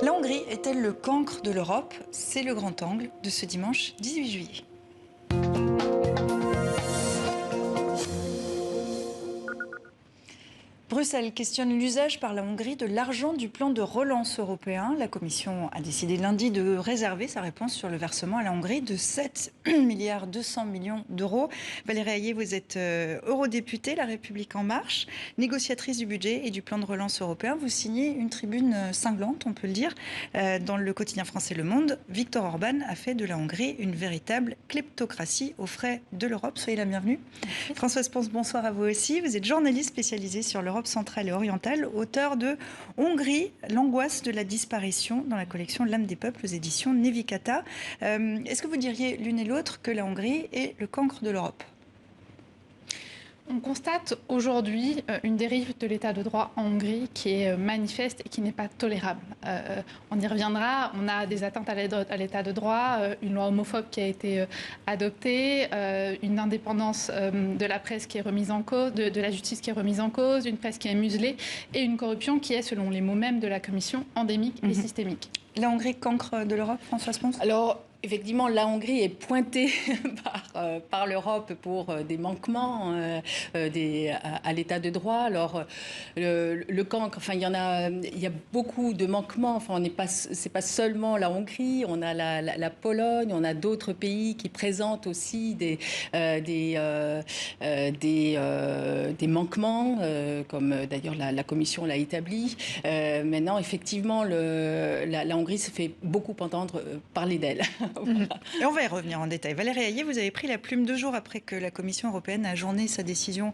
La Hongrie est-elle le cancre de l'Europe? C'est le grand angle de ce dimanche 18 juillet. Bruxelles questionne l'usage par la Hongrie de l'argent du plan de relance européen. La Commission a décidé lundi de réserver sa réponse sur le versement à la Hongrie de 7,2 milliards d'euros. Valérie Hayé, vous êtes eurodéputée La République En Marche, négociatrice du budget et du plan de relance européen. Vous signez une tribune cinglante, on peut le dire, dans le quotidien français Le Monde. Viktor Orban a fait de la Hongrie une véritable kleptocratie aux frais de l'Europe. Soyez la bienvenue. Françoise Pons, bonsoir à vous aussi. Vous êtes journaliste spécialisée sur l'Europe centrale et orientale, auteur de Hongrie, l'angoisse de la disparition dans la collection L'âme des peuples aux éditions Nevikata. Est-ce que vous diriez l'une et l'autre que la Hongrie est le cancre de l'Europe ? On constate aujourd'hui une dérive de l'état de droit en Hongrie qui est manifeste et qui n'est pas tolérable. On y reviendra, on a des atteintes à l'état de droit, une loi homophobe qui a été adoptée, une indépendance de la presse qui est remise en cause, de la justice qui est remise en cause, une presse qui est muselée et une corruption qui est, selon les mots mêmes de la Commission, endémique et systémique. La Hongrie, cancre de l'Europe, Françoise Pons ? Alors, effectivement, la Hongrie est pointée par l'Europe pour des manquements à l'état de droit. Alors, le cancre, enfin, il y a beaucoup de manquements. Enfin, c'est pas seulement la Hongrie, on a la Pologne, on a d'autres pays qui présentent aussi des manquements, comme d'ailleurs la Commission l'a établi. Maintenant, effectivement, la Hongrie se fait beaucoup entendre parler d'elle. Voilà. Et on va y revenir en détail. Valérie Hayé, vous avez pris la plume 2 jours après que la Commission européenne a ajourné sa décision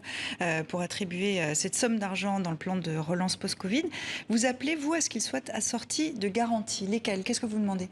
pour attribuer cette somme d'argent dans le plan de relance post-Covid. Vous appelez, vous, à ce qu'il soit assorti de garanties. Lesquelles? Qu'est-ce que vous demandez?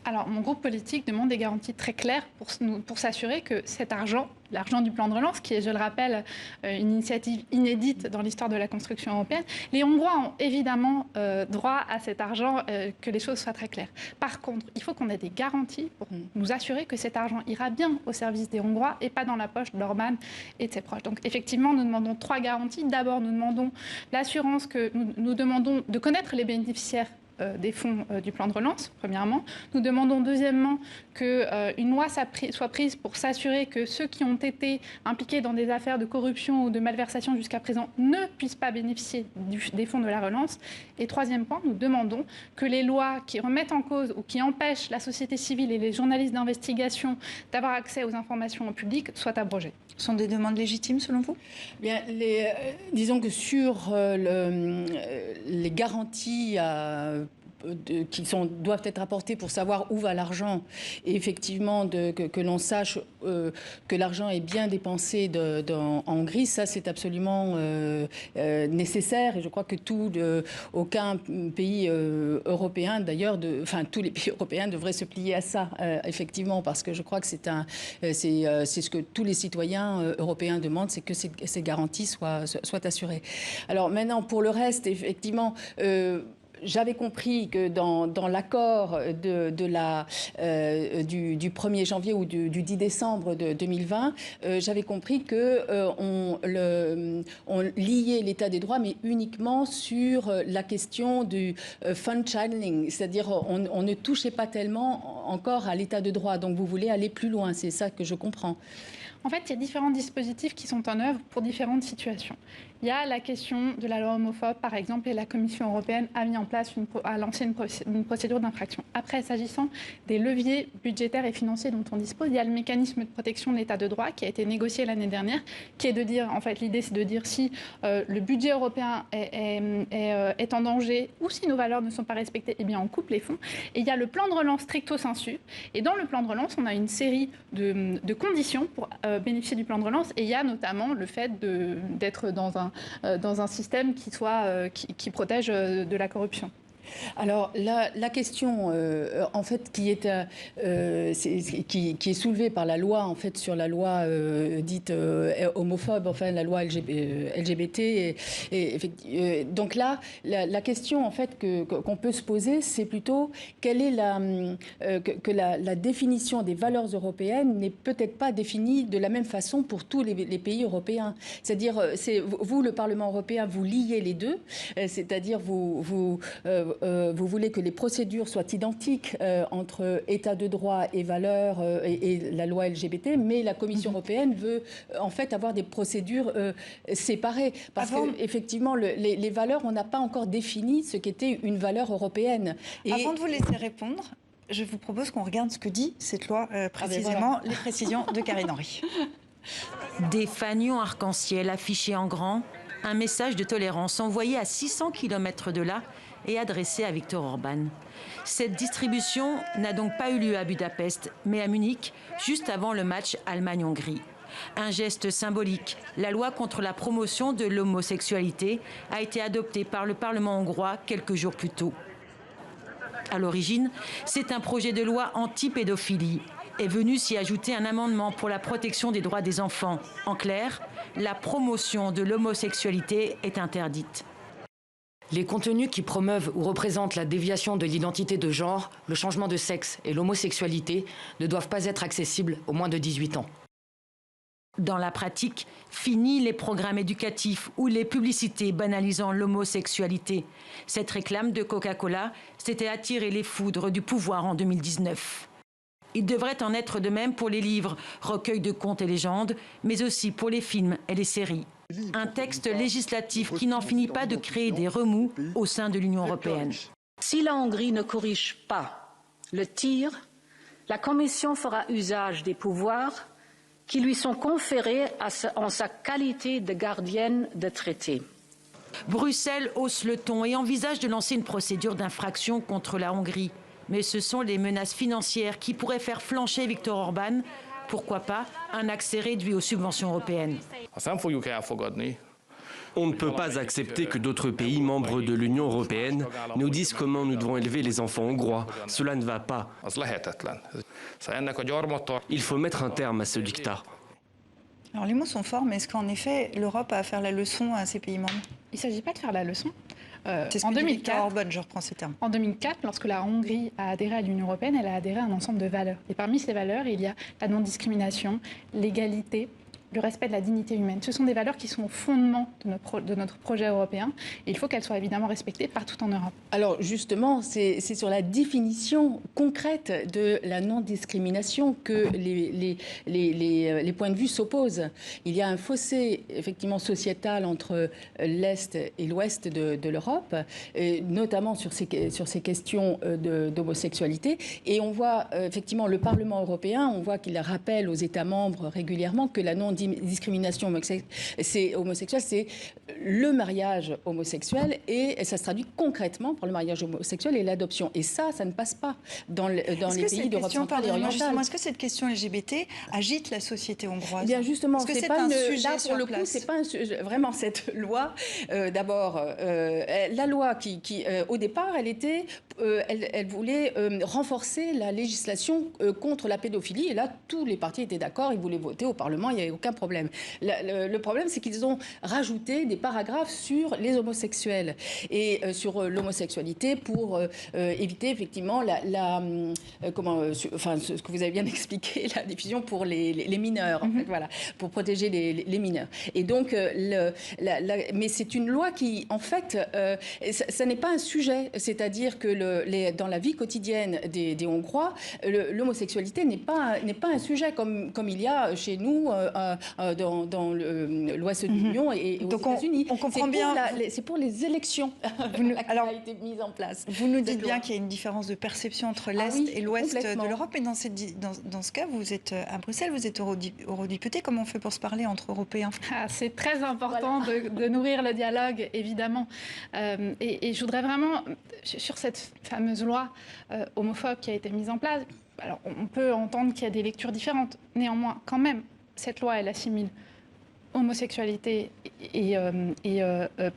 Alors, mon groupe politique demande des garanties très claires pour s'assurer que cet argent, l'argent du plan de relance, qui est, je le rappelle, une initiative inédite dans l'histoire de la construction européenne, les Hongrois ont évidemment droit à cet argent, que les choses soient très claires. Par contre, il faut qu'on ait des garanties pour nous assurer que cet argent ira bien au service des Hongrois et pas dans la poche d'Orban et de ses proches. Donc, effectivement, nous demandons 3 garanties. D'abord, nous demandons l'assurance que nous demandons de connaître les bénéficiaires des fonds du plan de relance, premièrement. Nous demandons, deuxièmement, qu'une loi soit prise pour s'assurer que ceux qui ont été impliqués dans des affaires de corruption ou de malversation jusqu'à présent ne puissent pas bénéficier des fonds de la relance. Et troisième point, nous demandons que les lois qui remettent en cause ou qui empêchent la société civile et les journalistes d'investigation d'avoir accès aux informations publiques soient abrogées. Ce sont des demandes légitimes, selon vous? Bien, disons que sur les garanties qui doivent être apportées pour savoir où va l'argent et effectivement que l'on sache que l'argent est bien dépensé en Hongrie, ça c'est absolument nécessaire et je crois que aucun pays européen d'ailleurs, tous les pays européens devraient se plier à ça effectivement parce que je crois que c'est ce que tous les citoyens européens demandent, c'est que ces garanties soient assurées. Alors maintenant pour le reste effectivement j'avais compris que dans l'accord du 1er janvier ou du 10 décembre de 2020, j'avais compris qu'on liait l'état des droits, mais uniquement sur la question du fund channeling, c'est-à-dire on ne touchait pas tellement encore à l'état de droit. Donc vous voulez aller plus loin, c'est ça que je comprends. En fait, il y a différents dispositifs qui sont en œuvre pour différentes situations. Il y a la question de la loi homophobe, par exemple, et la Commission européenne a lancé une procédure d'infraction. Après, s'agissant des leviers budgétaires et financiers dont on dispose, il y a le mécanisme de protection de l'état de droit qui a été négocié l'année dernière, qui est de dire, en fait, l'idée c'est de dire si le budget européen est en danger ou si nos valeurs ne sont pas respectées, eh bien on coupe les fonds. Et il y a le plan de relance stricto sensu. Et dans le plan de relance, on a une série de conditions pour bénéficier du plan de relance. Et il y a notamment le fait d'être dans un système qui protège de la corruption. Alors la question en fait qui est soulevée par la loi en fait sur la loi dite homophobe, enfin la loi LGBT donc là la question en fait qu'on peut se poser, c'est plutôt quelle est la définition des valeurs européennes n'est peut-être pas définie de la même façon pour tous les pays européens. C'est-à-dire vous le Parlement européen vous liez les deux, c'est-à-dire vous vous voulez que les procédures soient identiques entre état de droit et valeurs et la loi LGBT, mais la Commission européenne veut en fait avoir des procédures séparées. Parce qu'effectivement, les valeurs, on n'a pas encore défini ce qu'était une valeur européenne. Et avant de vous laisser répondre, je vous propose qu'on regarde ce que dit cette loi précisément, les précisions de Karine Henry. Des fanions arc-en-ciel affichés en grand, un message de tolérance envoyé à 600 km de là et adressé à Viktor Orban. Cette distribution n'a donc pas eu lieu à Budapest, mais à Munich, juste avant le match Allemagne-Hongrie. Un geste symbolique, la loi contre la promotion de l'homosexualité a été adoptée par le Parlement hongrois quelques jours plus tôt. À l'origine, c'est un projet de loi anti-pédophilie. Est venu s'y ajouter un amendement pour la protection des droits des enfants. En clair, la promotion de l'homosexualité est interdite. Les contenus qui promeuvent ou représentent la déviation de l'identité de genre, le changement de sexe et l'homosexualité ne doivent pas être accessibles aux moins de 18 ans. Dans la pratique, fini les programmes éducatifs ou les publicités banalisant l'homosexualité. Cette réclame de Coca-Cola s'était attiré les foudres du pouvoir en 2019. Il devrait en être de même pour les livres, recueils de contes et légendes, mais aussi pour les films et les séries. Un texte législatif qui n'en finit pas de créer des remous au sein de l'Union européenne. Si la Hongrie ne corrige pas le tir, la Commission fera usage des pouvoirs qui lui sont conférés en sa qualité de gardienne de traité. Bruxelles hausse le ton et envisage de lancer une procédure d'infraction contre la Hongrie. Mais ce sont les menaces financières qui pourraient faire flancher Viktor Orban. Pourquoi pas un accès réduit aux subventions européennes. On ne peut pas accepter que d'autres pays membres de l'Union européenne nous disent comment nous devons élever les enfants hongrois. Cela ne va pas. Il faut mettre un terme à ce diktat. Alors les mots sont forts, mais est-ce qu'en effet l'Europe a à faire la leçon à ses pays membres? Il ne s'agit pas de faire la leçon. C'est ce en que dit 2004, Viktor Orban, je reprends ces termes. En 2004, lorsque la Hongrie a adhéré à l'Union européenne, elle a adhéré à un ensemble de valeurs. Et parmi ces valeurs, il y a la non-discrimination, l'égalité, le respect de la dignité humaine. Ce sont des valeurs qui sont au fondement de notre projet européen. Et il faut qu'elles soient évidemment respectées partout en Europe. Alors justement, c'est sur la définition concrète de la non-discrimination que les points de vue s'opposent. Il y a un fossé effectivement sociétal entre l'Est et l'Ouest de l'Europe, notamment sur ces questions d'homosexualité. Et on voit effectivement le Parlement européen, on voit qu'il rappelle aux États membres régulièrement que la non-discrimination homosexuelle, c'est le mariage homosexuel et ça se traduit concrètement par le mariage homosexuel et l'adoption. Et ça ne passe pas dans les pays d'Europe centrale et orientale. Est-ce que cette question LGBT agite la société hongroise? Eh bien justement, c'est pas un sujet là pour le coup, c'est pas un sujet. Vraiment, cette loi, d'abord, la loi qui au départ, elle voulait renforcer la législation contre la pédophilie. Et là, tous les partis étaient d'accord, ils voulaient voter au Parlement, il n'y avait aucun problème. Le problème, c'est qu'ils ont rajouté des paragraphes sur les homosexuels et sur l'homosexualité pour éviter effectivement ce que vous avez bien expliqué, la diffusion pour les mineurs, en fait, voilà, pour protéger les mineurs. Et donc, mais c'est une loi qui, en fait, ça n'est pas un sujet, c'est-à-dire que dans la vie quotidienne des Hongrois, l'homosexualité n'est pas un sujet comme il y a chez nous dans l'Ouest de l'Union et aux États-Unis. On comprend bien. C'est pour les élections qui a été mise en place. Vous nous dites bien qu'il y a une différence de perception entre l'Est et l'Ouest de l'Europe. Et dans ce cas, vous êtes à Bruxelles, vous êtes eurodéputé. Comment on fait pour se parler entre Européens? C'est très important de nourrir le dialogue, évidemment. Et je voudrais vraiment, sur cette fameuse loi homophobe qui a été mise en place, alors on peut entendre qu'il y a des lectures différentes. Néanmoins, quand même, cette loi, elle assimile homosexualité et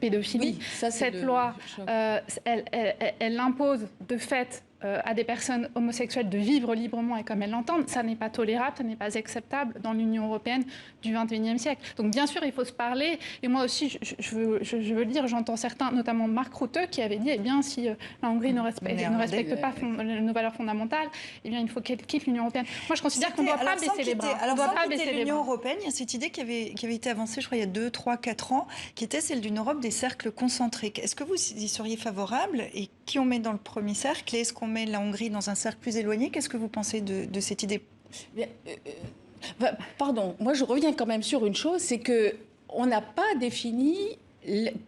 pédophilie. Oui, ça, cette loi, elle impose de fait à des personnes homosexuelles de vivre librement et comme elles l'entendent, ça n'est pas tolérable, ça n'est pas acceptable dans l'Union européenne du XXIe siècle. Donc bien sûr, il faut se parler. Et moi aussi, je veux le dire, j'entends certains, notamment Mark Rutte, qui avait dit, eh bien, si la Hongrie ne respecte pas nos valeurs fondamentales, eh bien, il faut qu'elle quitte l'Union européenne. Moi, je considère qu'on ne doit pas baisser les bras. Alors, sans quitter l'Union européenne, il y a cette idée qui avait été avancée, je crois, il y a 2, 3, 4 ans, qui était celle d'une Europe des cercles concentriques. Est-ce que vous y seriez favorable? Et qui on met dans le premier cercle? Et est-ce qu'on met la Hongrie dans un cercle plus éloigné? Qu'est-ce que vous pensez de cette idée? Pardon, moi je reviens quand même sur une chose, c'est qu'on n'a pas défini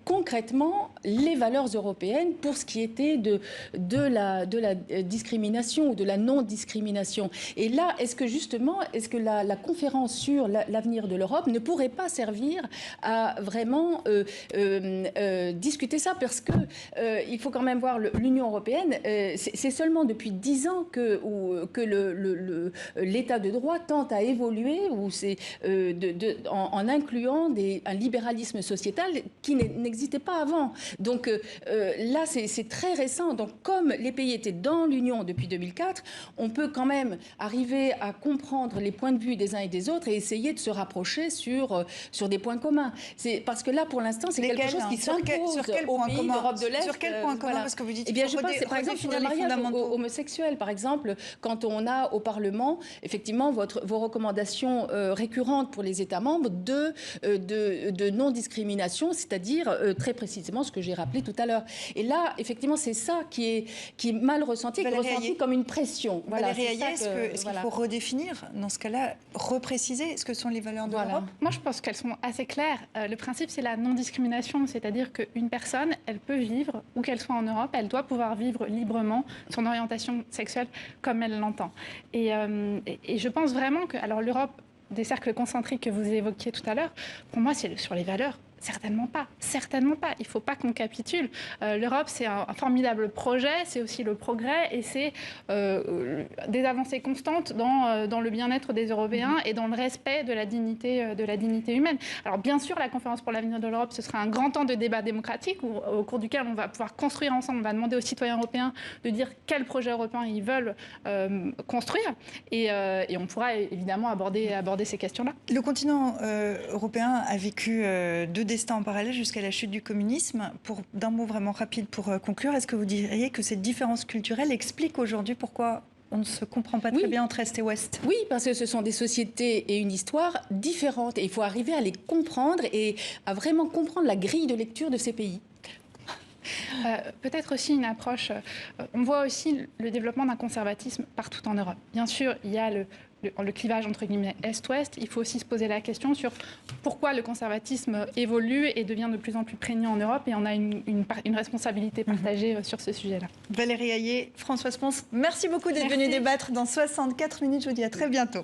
concrètement les valeurs européennes pour ce qui était de la discrimination ou de la non-discrimination. Et là, est-ce que la conférence sur l'avenir de l'Europe ne pourrait pas servir à vraiment discuter ça? Parce que il faut quand même voir l'Union européenne, c'est seulement depuis 10 ans que l'état de droit tente à évoluer, en incluant un libéralisme sociétal qui n'existait pas avant. Donc là, c'est très récent. Donc comme les pays étaient dans l'Union depuis 2004, on peut quand même arriver à comprendre les points de vue des uns et des autres et essayer de se rapprocher sur des points communs. Parce que là, pour l'instant, c'est quelque chose qui s'impose aux pays d'Europe de l'Est. Sur quel point commun? Parce que vous dites, eh bien, je pense, par exemple, sur le mariage homosexuel, par exemple, quand on a au Parlement, effectivement, vos recommandations récurrentes pour les États membres de non-discrimination, c'est-à-dire très précisément ce que j'ai rappelé tout à l'heure. Et là, effectivement, c'est ça qui est mal ressenti, qui est ressenti comme une pression. Valérie Hayé, est-ce qu'il faut redéfinir, dans ce cas-là, repréciser ce que sont les valeurs de l'Europe? Moi, je pense qu'elles sont assez claires. Le principe, c'est la non-discrimination, c'est-à-dire qu'une personne, elle peut vivre, où qu'elle soit en Europe, elle doit pouvoir vivre librement son orientation sexuelle comme elle l'entend. Et je pense vraiment que, alors l'Europe des cercles concentriques que vous évoquiez tout à l'heure, pour moi, c'est sur les valeurs. Certainement pas. Il ne faut pas qu'on capitule. L'Europe, c'est un formidable projet, c'est aussi le progrès et c'est des avancées constantes dans le bien-être des Européens et dans le respect de la dignité humaine. Alors bien sûr, la conférence pour l'avenir de l'Europe, ce sera un grand temps de débat démocratique au cours duquel on va pouvoir construire ensemble, on va demander aux citoyens européens de dire quel projet européen ils veulent construire et on pourra évidemment aborder ces questions-là. Le continent européen a vécu deux destin en parallèle jusqu'à la chute du communisme. D'un mot vraiment rapide pour conclure, est-ce que vous diriez que cette différence culturelle explique aujourd'hui pourquoi on ne se comprend pas très bien entre Est et Ouest? Oui, parce que ce sont des sociétés et une histoire différentes. Et il faut arriver à les comprendre et à vraiment comprendre la grille de lecture de ces pays. Peut-être aussi une approche... on voit aussi le développement d'un conservatisme partout en Europe. Bien sûr, il y a le clivage entre guillemets Est-Ouest. Il faut aussi se poser la question sur pourquoi le conservatisme évolue et devient de plus en plus prégnant en Europe. Et on a une responsabilité partagée sur ce sujet-là. Valérie Hayé, Françoise Pons, merci beaucoup d'être venue débattre dans 64 minutes. Je vous dis à très bientôt.